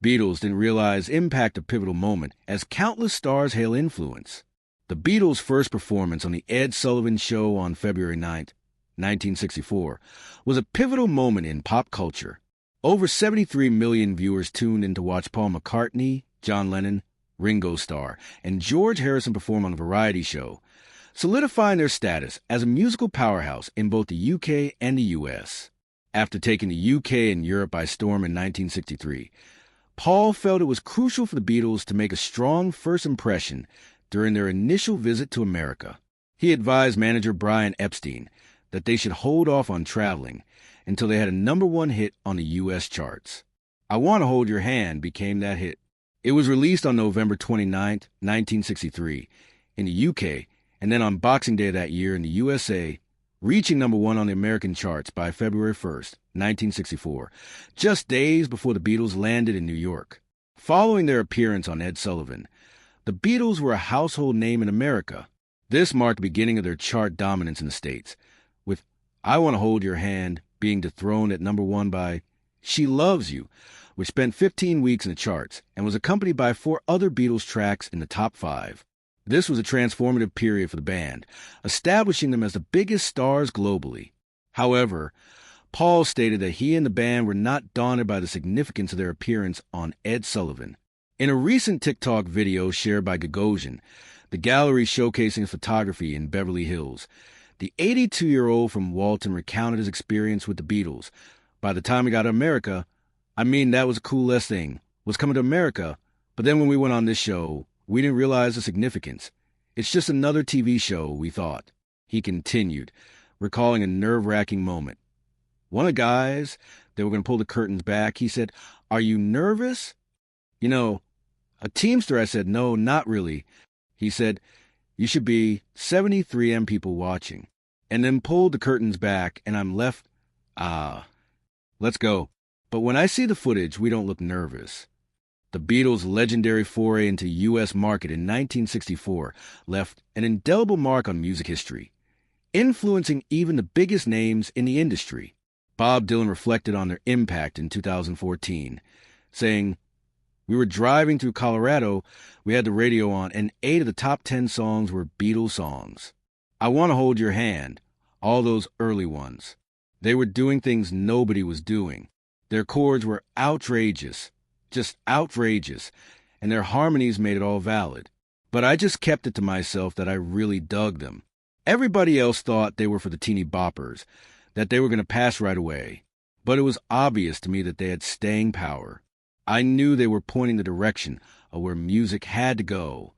Beatles didn't realize impact a pivotal moment as countless stars hail influence. The Beatles' first performance on the Ed Sullivan Show on February 9, 1964, was a pivotal moment in pop culture. Over 73 million viewers tuned in to watch Paul McCartney, John Lennon, Ringo Starr, and George Harrison perform on a variety show, solidifying their status as a musical powerhouse in both the UK and the US. After taking the UK and Europe by storm in 1963, Paul felt it was crucial for the Beatles to make a strong first impression during their initial visit to America. He advised manager Brian Epstein that they should hold off on traveling until they had a #1 hit on the U.S. charts. I Want to Hold Your Hand became that hit. It was released on November 29, 1963, in the UK, and then on Boxing Day of that year in the USA, reaching #1 on the American charts by February 1st, 1964, just days before the Beatles landed in New York. Following their appearance on Ed Sullivan, the Beatles were a household name in America. This marked the beginning of their chart dominance in the States, with I Want to Hold Your Hand being dethroned at #1 by She Loves You, which spent 15 weeks in the charts and was accompanied by 4 other Beatles tracks in the top 5. This was a transformative period for the band, establishing them as the biggest stars globally. However, Paul stated that he and the band were not daunted by the significance of their appearance on Ed Sullivan. In a recent TikTok video shared by Gagosian, the gallery showcasing his photography in Beverly Hills, the 82-year-old from Walton recounted his experience with the Beatles. By the time we got to America, that was the coolest thing, was coming to America, but then when we went on this show, we didn't realize the significance. It's just another TV show, we thought. He continued, recalling a nerve-wracking moment. One of the guys, they were going to pull the curtains back. He said, "Are you nervous?" A Teamster, I said, "No, not really." He said, "You should be 73 people watching." And then pulled the curtains back, and I'm left, let's go. But when I see the footage, we don't look nervous. The Beatles' legendary foray into the U.S. market in 1964 left an indelible mark on music history, influencing even the biggest names in the industry. Bob Dylan reflected on their impact in 2014, saying, "We were driving through Colorado, we had the radio on, and 8 of the top 10 songs were Beatles songs. I Want to Hold Your Hand, all those early ones. They were doing things nobody was doing. Their chords were outrageous, just outrageous, and their harmonies made it all valid. But I just kept it to myself that I really dug them. Everybody else thought they were for the teeny boppers, that they were going to pass right away. But it was obvious to me that they had staying power. I knew they were pointing the direction of where music had to go,